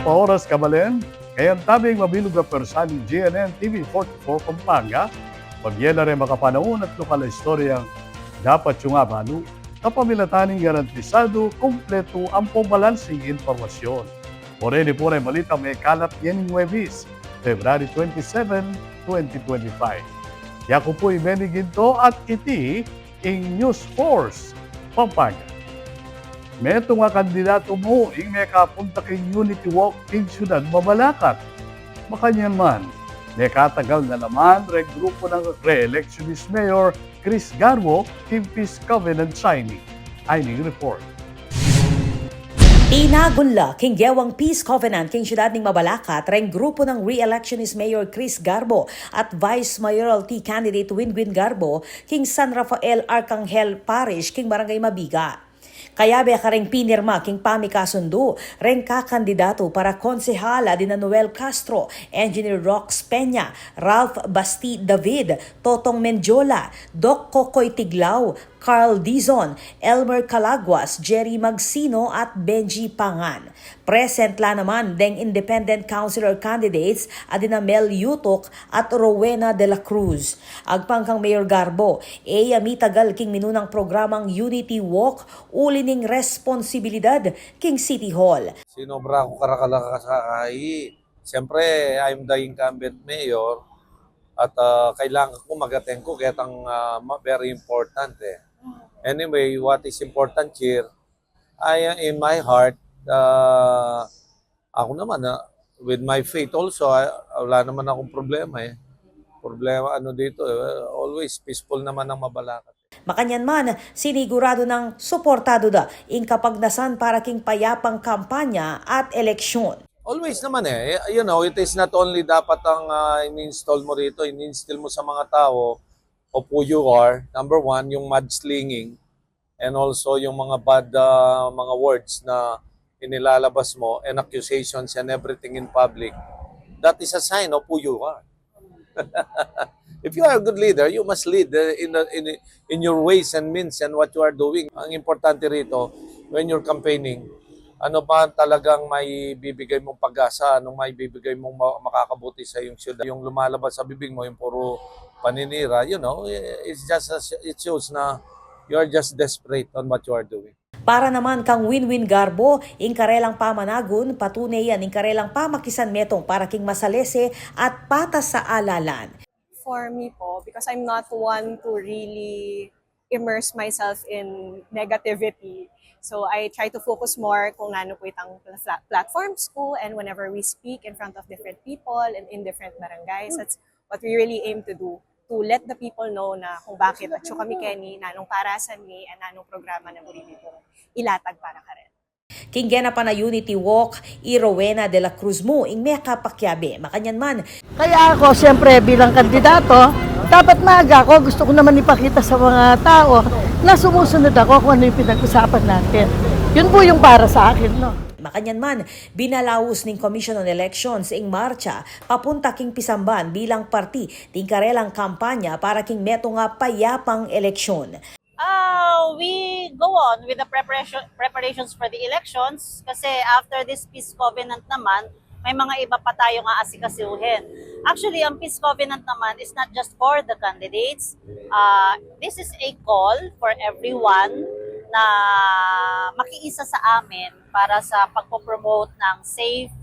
pa oras kabalen, kaya tabing mabilog na persaning GNN TV 44 Pampanga, pagyela rin makapanahon at lokal na istoryang dapat yung abalo, kapamilataning garantisado, kumpleto ang pumalansing informasyon. Moreni po rin balita may kalat yan ng Webis, February 27, 2025. Yaku po'y Benny Ginto at iti ing News Force Pampanga. Meto nga kandidato mo ing may kapunta king Unity Walk king Siyudad Mabalacat. Makanyan man, may katagal na naman grupo ng re-electionist Mayor Chris Garbo king Peace Covenant signing. Ining report. Inagunla king Gewang Peace Covenant king Siyudad ng Mabalacat reng grupo ng re-electionist Mayor Chris Garbo at Vice Mayoralty candidate Winwin Garbo king San Rafael Arcangel Parish king Barangay Mabiga. Kaya be kareng pinirma king Pami Kasundo, reng kakandidato para konsehala dina Noel Castro, Engineer Rox Peña, Ralph Basti David, Totong Menjola, Doc Kokoy Tiglao, Carl Dizon, Elmer Calaguas, Jerry Magsino at Benji Pangan. Present la naman deng independent councilor candidates adina Mel Yutok at Rowena de la Cruz. Agpangkang Mayor Garbo, mitagal king minunang programang Unity Walk ulining responsibilidad king City Hall. Sinobra ko karakalakasakay. Siyempre, I'm the incumbent mayor at kailangan ko mag-attend ko kaya very important eh. Anyway, what is important here, in my heart, ako naman, with my faith also, wala naman akong problema eh. Problema dito, always peaceful naman ang Mabalacat. Makanyan man, sinigurado ng suportado da ing kapagnasan para king payapang kampanya at eleksyon. Always naman eh. You know, it is not only dapat ang in-install mo rito, in-instill mo sa mga tao of who you are. Number one, yung mudslinging and also yung mga bad mga words na inilalabas mo and accusations and everything in public. That is a sign of who you are. If you are a good leader, you must lead in your ways and means and what you are doing. Ang importante rito, when you're campaigning, ano ba talagang may bibigay mong pag-asa, anong may bibigay mong makakabuti sa iyong siyudad. Yung lumalabas sa bibig mo, yung puro paninira, you know, it shows na you are just desperate on what you are doing. Para naman kang Winwin Garbo, ing karelang pamanagon, patunay yan ing karelang pamakisan metong para king masalese at patas sa alalan. For me po, because I'm not one to really immerse myself in negativity. So I try to focus more kung nano po itang platforms ko and whenever we speak in front of different people and in different barangays, that's what we really aim to do. To let the people know na kung bakit at kami Kenny, nanong parasan ni, and nanong programa na muli dito ilatag para ka rin. King gena pa na Unity Walk, Rowena de la Cruz mo, ing may kapakyabe, makanyan man. Kaya ako, siyempre, bilang kandidato, dapat maaga ako, gusto ko naman ipakita sa mga tao na sumusunod ako kung ano yung pinag-usapan natin. Yun po yung para sa akin, no? Makanyan man, binalaos ning Commission on Elections ing marcha papunta king Pisamban bilang parti ting karelang kampanya para king meto nga payapang eleksyon. We go on with the preparations for the elections kasi after this Peace Covenant naman, may mga iba pa tayong aasikasuhin. Actually, ang Peace Covenant naman is not just for the candidates. This is a call for everyone na makiisa sa amin para sa pagpopromote ng safe,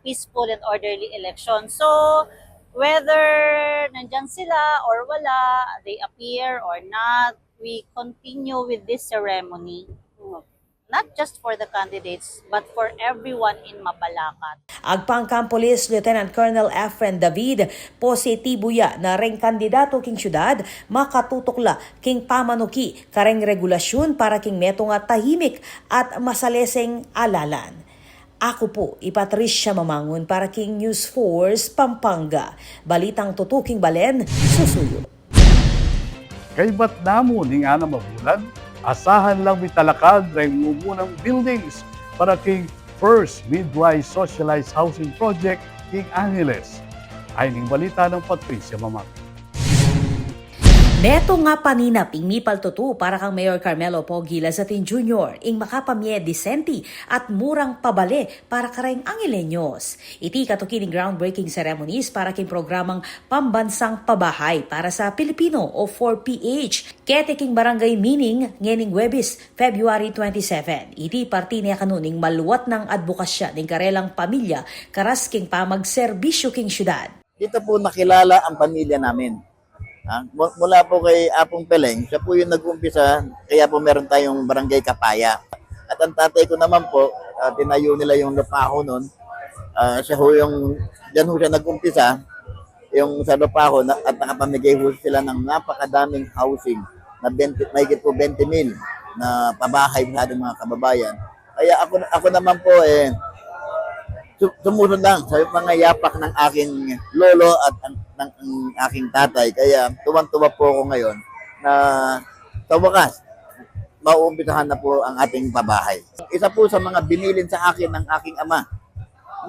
peaceful and orderly election. So, whether nandyan sila or wala, they appear or not, we continue with this ceremony. Not just for the candidates, but for everyone in Mabalacat. Agpangkang Police Lieutenant Colonel Efren David, positibo ya na reng kandidato king syudad, makatutukla king pamanuki kareng regulasyon para king meto nga tahimik at masaleseng alalan. Ako po, Patricia Mamangon para king News Force Pampanga. Balitang tutuking balen, susuyo. Kay ba't namo ning ana mabulan? Asahan lang mitalakad reng mumunang buildings para king First Midway Socialized Housing Project king Angeles. Ay ning balita ng Patricia Mamang. Neto nga paninap ing mipal tutu para kang Mayor Carmelo Pogi Lazatin Jr. ing makapamye disenti at murang pabale para kareng Angileños. Iti katukining groundbreaking ceremonies para king programang Pambansang Pabahay para sa Pilipino o 4PH. Kete king barangay meaning ngening Webis, February 27. Iti parti niya kanuning maluwat ng advokasya ng karelang pamilya karas king pamagserbisyo king syudad. Dito po nakilala ang pamilya namin. Mula po kay Apong Peleng, siya po yung nag-umpisa, kaya po meron tayong Barangay Kapaya. At ang tatay ko naman po, tinayo nila yung Lupaho noon. Siya ho yung, dyan ho siya nag-umpisa, yung sa Lupaho, at nakapamigay ho sila ng napakadaming housing, na mahigit po 20,000 na pabahay sa ating mga kababayan. Kaya ako naman po, sumunod lang sa mga yapak ng aking lolo at ng aking tatay. Kaya tuwang-tuwa po ako ngayon na sa wakas, mauumpisahan na po ang ating pabahay. Isa po sa mga binilin sa akin ng aking ama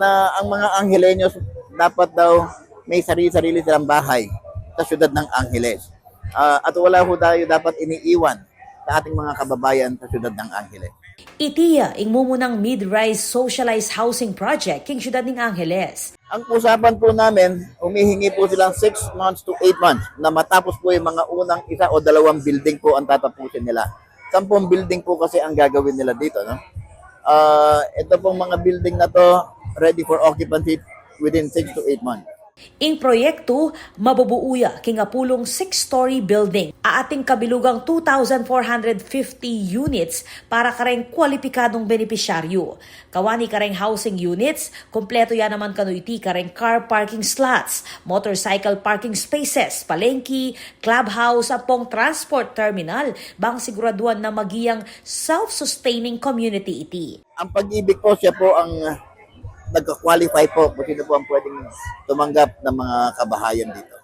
na ang mga Angileños dapat daw may sarili-sarili silang bahay sa syudad ng Angeles. At wala ho tayo dapat iniiwan sa ating mga kababayan sa syudad ng Angeles. Itiya ing mumunang mid-rise socialized housing project king syudad ng Angeles. Ang usapan po namin, humihingi po silang 6 months to 8 months na matapos po yung mga unang 1 o 2 building po ang tatapusin nila. 10 building po kasi ang gagawin nila dito. No? Ito pong mga building na to ready for occupancy within 6 to 8 months. Ing proyekto, mabubuuya kingapulong 6-story building. Aating kabilugang 2,450 units para kareng kwalipikadong benepisyaryo. Kawani kareng housing units, kompleto yan naman kanuiti kareng car parking slots, motorcycle parking spaces, palengke, clubhouse, apong transport terminal, bang siguraduhan na magiyang self-sustaining community iti. Ang Pag-ibig po siya po ang nagka-qualify po kung sino po ang pwedeng tumanggap ng mga kabahayan dito.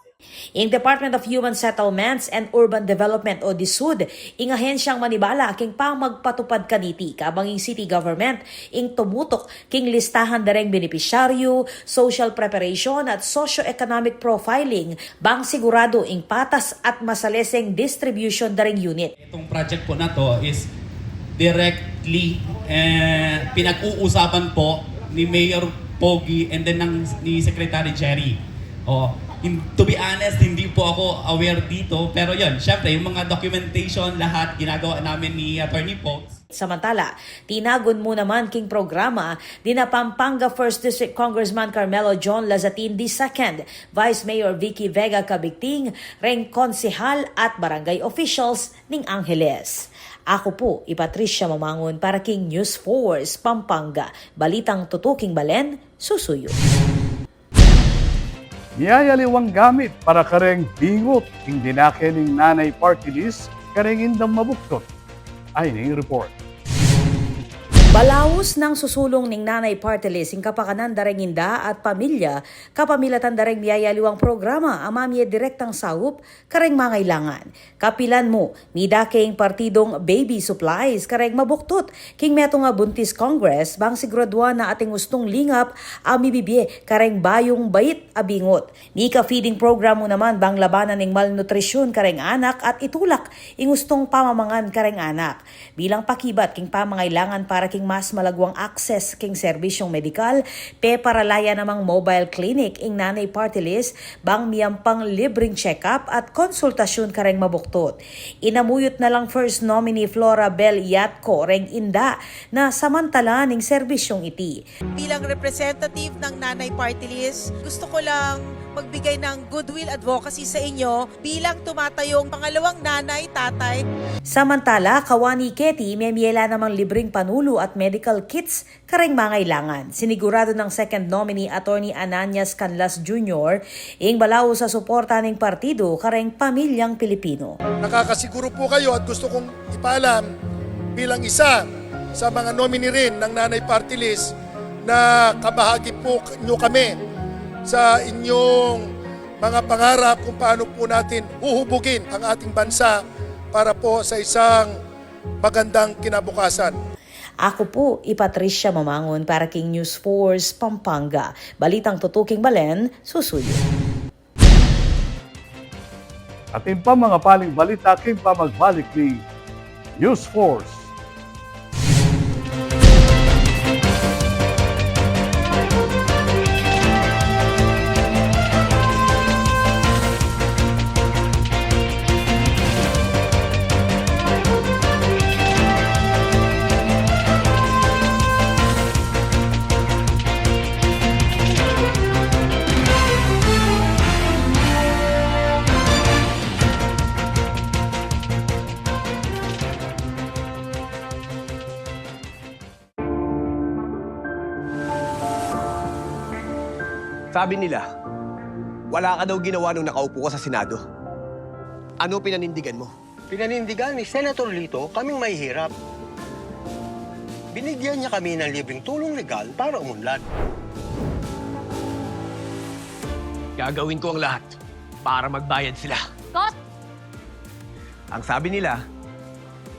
Ing Department of Human Settlements and Urban Development o DSUD, ing ahensyang manibala king pamagpatupad kaniti kabang ing city government ing tumutok king listahan dareng benepisyaryo, social preparation at socio-economic profiling bang sigurado ing patas at masaleseng distribution dareng unit. Itong project po na to is directly pinag-uusapan po ni Mayor Pogi and then ni Secretary Jerry. To be honest, hindi po ako aware dito. Pero yun, syempre, yung mga documentation, lahat ginagawa namin ni Attorney Pogs. Samantala, tinagon mo naman king programa dina Pampanga 1st District Congressman Carmelo John Lazatin II, Vice Mayor Vicky Vega Cabigting, reng konsehal at barangay officials ning Angeles. Ako po, Patricia Mamangon para king News Force Pampanga. Balitang tutuking balen, susuyo. Niyayaliwang gamit para kareng bingot ing dinake ning nanay party list kareng indang mabuktot. Ay ning report. Balaos ng susulong ning nanay party list ing kapakanan dareng inda at pamilya, kapamilatan dareng miyayaliwang programa amamye direktang saup kareng mangailangan. Kapilan mo, nida king partidong baby supplies kareng mabuktot king meto nga buntis Congress bang siguraduhan na ating gustong lingap amibibye kareng bayong bait abingot. Ni ka feeding program mo naman bang labanan ning malnutrisyon kareng anak at itulak ing gustong pamamangan kareng anak. Bilang pakibat king pamangailangan para king mas malagwang access king serbisyong medikal, paralaya namang mobile clinic ing nanay party list, bang miyampang libreng check-up at konsultasyon kareng mabuktot. Inamuyot na lang first nominee Flora Bell Yatco reng inda na samantala ning serbisyong iti. Bilang representative ng nanay party list, gusto ko lang magbigay ng goodwill advocacy sa inyo bilang tumatayong pangalawang nanay, tatay. Samantala, kawani Keti, memyela namang libreng panulo at medical kits kareng mangailangan. Sinigurado ng second nominee Attorney Ananias Canlas Jr. ing balaw sa suporta ng partido kareng pamilyang Pilipino. Nakakasiguro po kayo at gusto kong ipaalam bilang isa sa mga nominee rin ng nanay party list na kabahagi po nyo kami sa inyong mga pangarap kung paano po natin huhubugin ang ating bansa para po sa isang magandang kinabukasan. Ako po, Patricia Mamangon para king News Force Pampanga. Balitang tutuking balen, susuyo. Atin pa mga paling balita king pa magbalik ni News Force. Sabi nila, wala ka daw ginawa nung nakaupo ka sa Senado. Ano pinanindigan mo? Pinanindigan ni Senator Lito kaming mahihirap. Binigyan niya kami ng libreng tulong legal para umunlad. Gagawin ko ang lahat para magbayad sila. Kot! Ang sabi nila,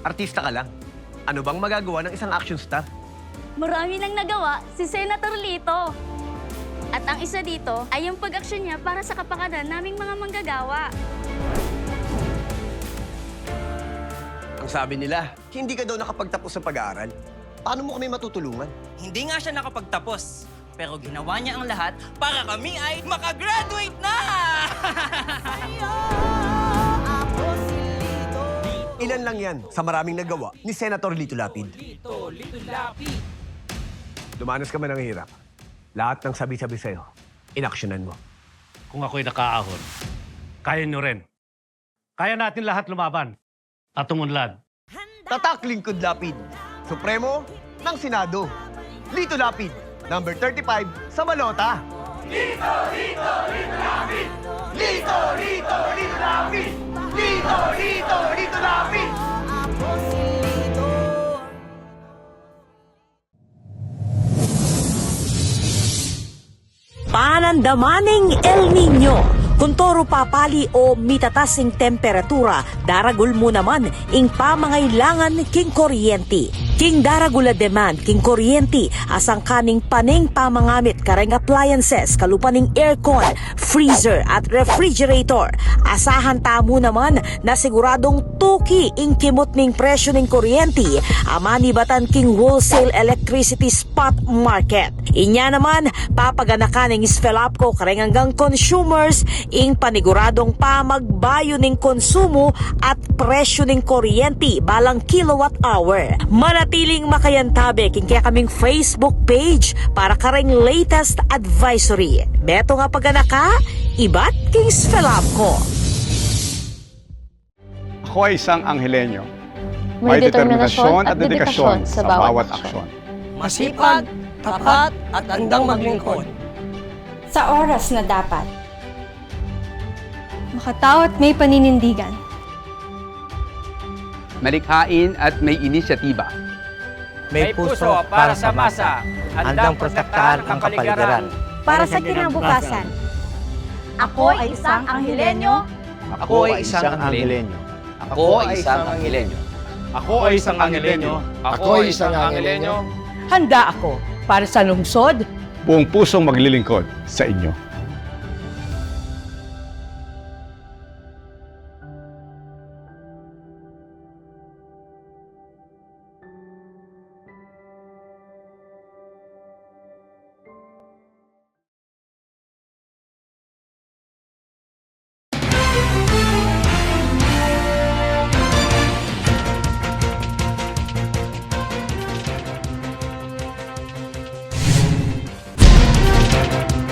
artista ka lang. Ano bang magagawa ng isang action star? Marami nang nagawa si Senator Lito. At ang isa dito ay yung pag-aksyon niya para sa kapakanan naming mga manggagawa. Ang sabi nila, hindi ka daw nakapagtapos sa pag-aaral. Paano mo kami matutulungan? Hindi nga siya nakapagtapos, pero ginawa niya ang lahat para kami ay makagraduate na! Ilan lang yan sa maraming nagawa ni Senator Lito Lapid. Dumanas ka man ng hirap. Lahat ng sabi-sabi sa'yo, inaksyonan mo. Kung ako'y nakaahon, kaya nyo rin. Kaya natin lahat lumaban at umunlad. Tatak Lingkod Lapid, Supremo ng Senado. Lito Lapid, number 35 sa Malota. Lito, Lito, Lito Lapid! Lito, Lito, Lito Lapid! Lito, Lito, Lito Lapid! Panandamaning El Nino. Kung toro papali o mitatasing temperatura, daragul mo naman ing pamangailangan king kuryente. King daragula demand king kuryente asang kaning paning pamangamit kareng appliances kalupaning aircon, freezer at refrigerator. Asahan tamo naman na siguradong tuki ing kimot ning presyo ning kuryente amani batan king wholesale electricity spot market. Inya naman papaganakan ning Sfelapco kareng hanggang consumers ing paniguradong pamagbayo ning konsumo at presyo ning kuryente balang kilowatt hour. Manatiling makayantabe king kaya kaming Facebook page para kareng latest advisory. Beto nga paganaka, ibat king Sfelapco. Ako ay isang Anghelenyo. May determinasyon at dedikasyon sa bawat aksyon. Masipag, tapat, at handang maglingkod. Sa oras na dapat. Makatao at may paninindigan. Malikhain at may inisyatiba. May puso para sa masa, handang protektahan ang kapaligiran. Para sa kinabukasan. Ako ay isang Anghelenyo. Ako ay isang Anghelenyo. Ako ay isang Anghelenyo. Ako ay isang Anghelenyo. Ako ay isang Anghelenyo. Handa ako para sa lungsod. Buong pusong maglilingkod sa inyo.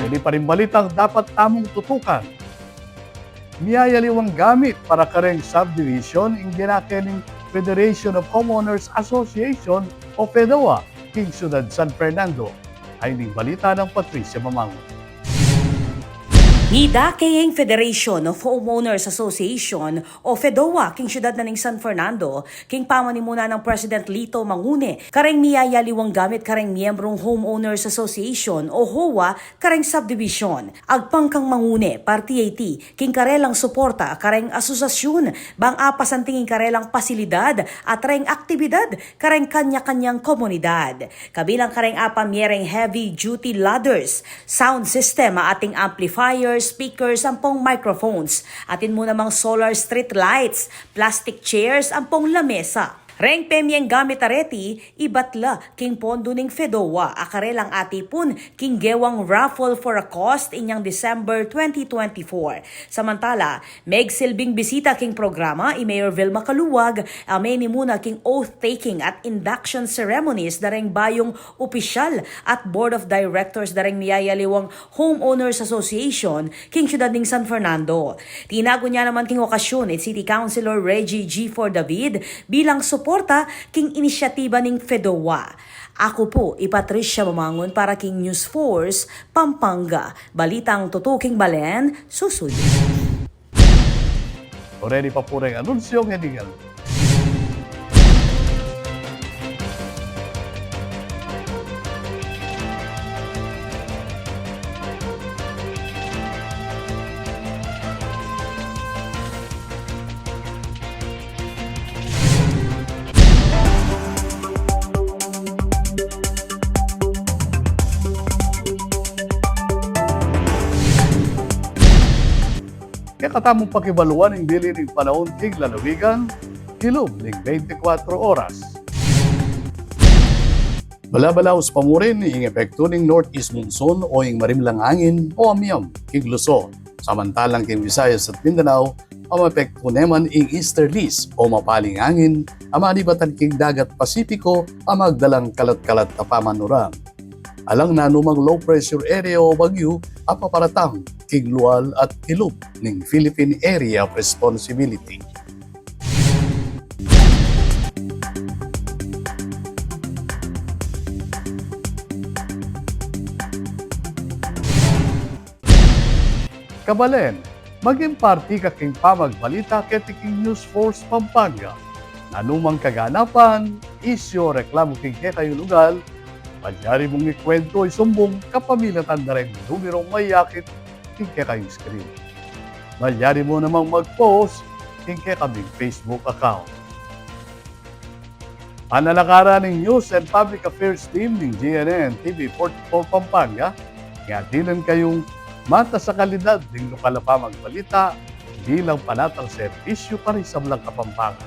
Hindi pa rin balitang dapat tamong tutukan. Miyayaliwang gamit para kareng subdivision in ginakening Federation of Homeowners Association o FEDOA, king Siyudad San Fernando. Ay ning balita ng Patricia Mamangon. Hidakayeng Federation of Homeowners Association o FEDOA king siyudad na ning San Fernando king pamanimuna ng President Lito Mangune kareng miyayaliwang gamit kareng miyembrong Homeowners Association o HOA kareng subdivision. Agpangkang Mangune partiyati king karelang suporta kareng asosasyon bang apasan tinging karelang pasilidad at reng aktibidad kareng kanya-kanyang komunidad. Kabilang kareng apamyereng heavy duty ladders, sound system ating amplifiers, speakers, 10 microphones. Atin mo namang solar street lights, plastic chairs, 10 lamesa. Reng pemyeng gamit areti, ibatla king pondo ning Fedowa, akarelang atipun king gewang raffle for a cost inyang December 2024. Samantala, megsilbing bisita king programa i Mayor Vilma Kaluwag, ameni muna king oath-taking at induction ceremonies dareng bayong opisyal at Board of Directors dareng niyayaliwang Homeowners Association king syudad ning San Fernando. Tinago niya naman king okasyon City Councilor Reggie G. For David bilang suporta king inisyatiba ning Fedowa. Ako po, Patricia Mamangon para king News Force, Pampanga. Balitang tutuking balen, susunod. Already pa po rin anunsyong hinigal. Katamong pakibaluan ng dili ng panahon king lalawigan, kilom ng 24 oras. Balabalaos pamurin ing epekto ng northeast monsoon o ing marimlang hangin o amyam king Luzon. Samantalang king Visayas at Mindanao, ang epekto naman ing easterlies o mapaling hangin, ang manibatan king dagat Pasipiko, ang magdalang kalat-kalat na pamanurang. Alang na anumang low pressure area o bagyo, ang paparatang king lual at ilog ng Philippine Area of Responsibility. Kabalen, maging party ka king pamagbalita ketiking News Force Pampanga. Anumang kaganapan, isyo, reklamo king kayo lugal, padyari mong ikwento isumbong kapamilatan na rin numerong mayakit king kayong screen. Malyari mo namang mag-post king kaming Facebook account. Panalakaran ng News and Public Affairs Team ng GNN TV 44 Pampanga, ngatilan kayong mata sa kalidad ng lokal na pamagbalita bilang panatang serbisyo para sa Blanca Pampanga.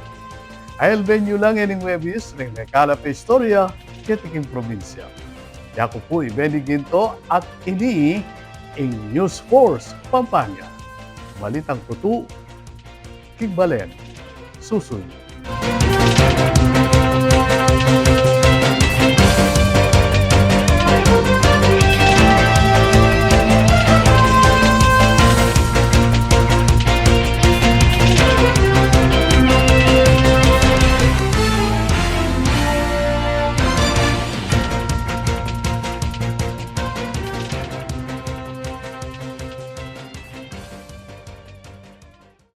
I'll venue lang ining webis ng Nakalap Istorya ketiking probinsya. Yako po ibeniginto at ini ing News Force Pampanga. Balitang tutu, Kigbalen, susunod.